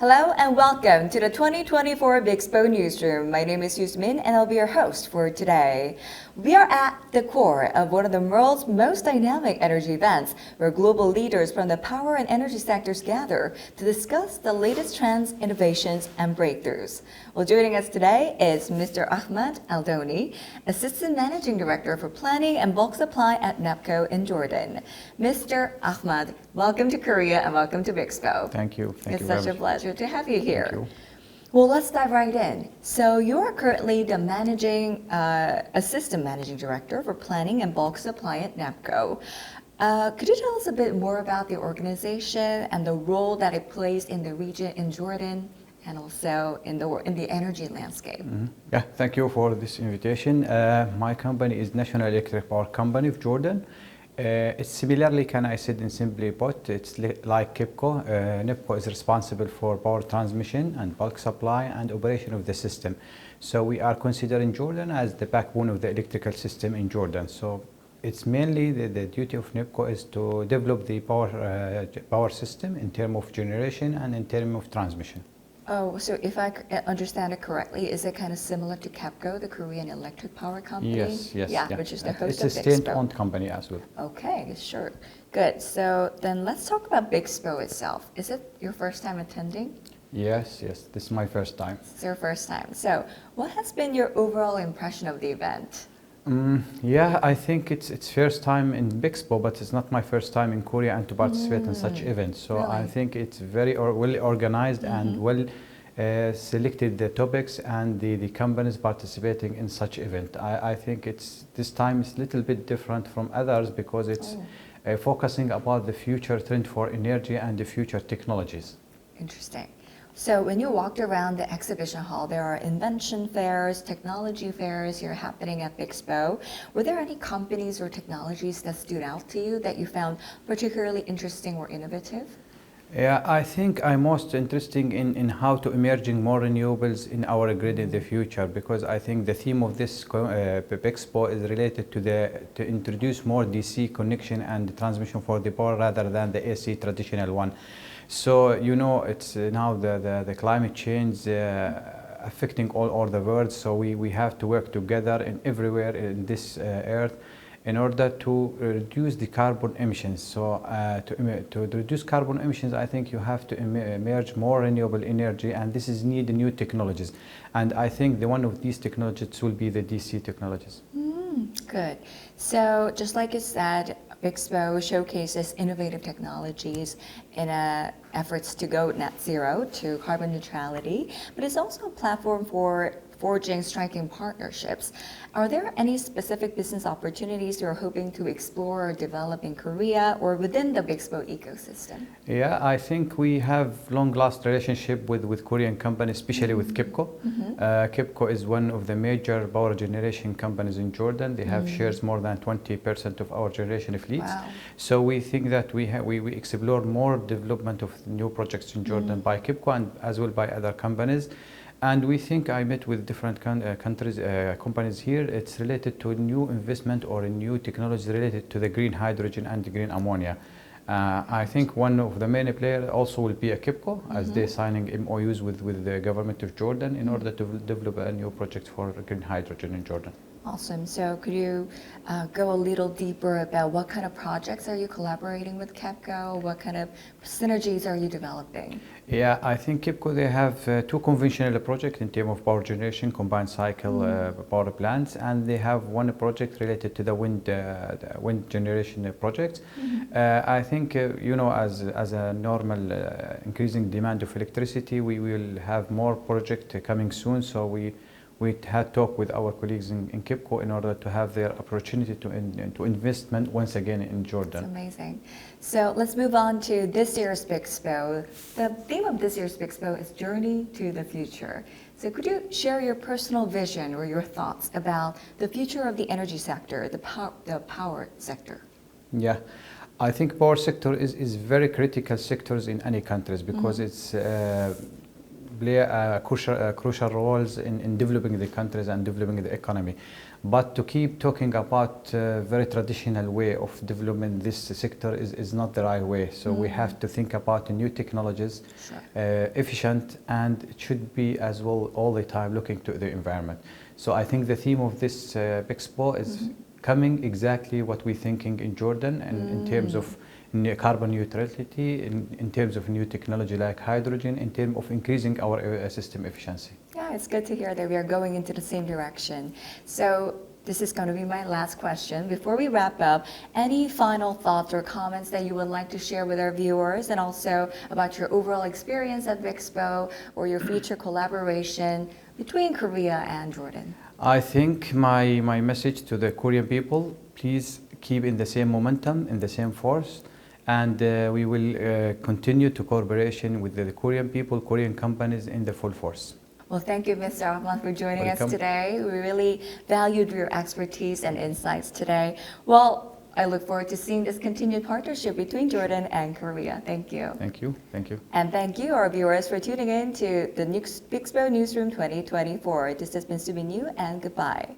Hello and welcome to the 2024 BIXPO Newsroom. My name is Yusmin and I'll be your host for today. We are at the core of one of the world's most dynamic energy events, where global leaders from the power and energy sectors gather to discuss the latest trends, innovations, and breakthroughs. Well, joining us today is Mr. Ahmed Aldohi, Assistant Managing Director for Planning and Bulk Supply at NEPCO in Jordan. Mr. Ahmed, welcome to Korea and welcome to BIXPO. Thank you. It's such a pleasure to have you here. Thank you. Well, let's dive right in. So you are currently the Assistant Managing Director for Planning and Bulk Supply at NEPCO. Could you tell us a bit more about the organization and the role that it plays in the region in Jordan and also in the energy landscape? Yeah, thank you for this invitation. My company is National Electric Power Company of Jordan. It's similarly, can I say in simply put, it's like KEPCO. NEPCO is responsible for power transmission and bulk supply and operation of the system. So we are considering Jordan as the backbone of the electrical system in Jordan. So it's mainly the duty of NEPCO is to develop the power system in terms of generation and in terms of transmission. Oh, so if I understand it correctly, is it kind of similar to KEPCO, the Korean electric power company? Yes. Yeah, which is the host of It's a BIXPO. state-owned company as well. Okay, sure. Good. So then let's talk about BIXPO itself. Is it your first time attending? Yes, this is my first time. It's your first time. So what has been your overall impression of the event? Yeah, I think it's first time in BIXPO, but it's not my first time in Korea and to participate in such events. So Really? I think it's very well organized and well selected the topics and the companies participating in such event. I think this time is a little bit different from others because it's focusing about the future trend for energy and the future technologies. Interesting. So when you walked around the exhibition hall, there are invention fairs, technology fairs here happening at BIXPO. Were there any companies or technologies that stood out to you that you found particularly interesting or innovative? Yeah, I think I'm most interested in how to emerging more renewables in our grid in the future, because I think the theme of this BIXPO is related to introduce more DC connection and transmission for the power rather than the AC traditional one. So it's now the climate change affecting all over the world. So we have to work together in everywhere in this earth in order to reduce the carbon emissions. So to reduce carbon emissions, I think you have to emerge more renewable energy, and this is need new technologies. And I think one of these technologies will be the DC technologies. Good. So just like you said, BIXPO showcases innovative technologies in efforts to go net zero to carbon neutrality, but it's also a platform for forging striking partnerships. Are there any specific business opportunities you're hoping to explore or develop in Korea or within the BIXPO ecosystem? Yeah, I think we have long-lasting relationship with Korean companies, especially with KEPCO. KEPCO is one of the major power generation companies in Jordan. They have shares more than 20% of our generation fleets. Wow. So we think that we explore more development of new projects in Jordan by KEPCO and as well by other companies. And we think I met with different companies here. It's related to new investment or a new technology related to the green hydrogen and the green ammonia. I think one of the main players also will be a KEPCO, as they're signing MOUs with the government of Jordan in order to develop a new project for green hydrogen in Jordan. Awesome. So could you go a little deeper about what kind of projects are you collaborating with KEPCO? What kind of synergies are you developing? Yeah, I think KEPCO, they have two conventional projects in terms of power generation, combined cycle power plants, and they have one project related to the wind generation project. I think, as a normal increasing demand of electricity, we will have more projects coming soon. So we had talked with our colleagues in KEPCO in order to have their opportunity to investment once again in Jordan. That's amazing. So let's move on to this year's BIXPO. The theme of this year's BIXPO is Journey to the Future. So could you share your personal vision or your thoughts about the future of the energy sector, the power sector? Yeah, I think power sector is very critical sectors in any countries because it's play crucial roles in developing the countries and developing the economy. But to keep talking about very traditional way of developing this sector is not the right way. So we have to think about new technologies, efficient, and it should be as well all the time looking to the environment. So I think the theme of this BIXPO is coming exactly what we're thinking in Jordan, and in terms of carbon neutrality, in terms of new technology like hydrogen, in terms of increasing our system efficiency. Yeah, it's good to hear that we are going into the same direction. So this is going to be my last question. Before we wrap up, any final thoughts or comments that you would like to share with our viewers, and also about your overall experience at BIXPO or your future collaboration between Korea and Jordan? I think my message to the Korean people, please keep in the same momentum, in the same force, and we will continue to cooperation with the Korean people, Korean companies in the full force. Well, thank you, Mr. Ahmed, for joining Welcome. us today. We really valued your expertise and insights today. Well, I look forward to seeing this continued partnership between Jordan and Korea. Thank you. Thank you. Thank you. And thank you, our viewers, for tuning in to the BIXPO Newsroom 2024. This has been Subin Yu, and goodbye.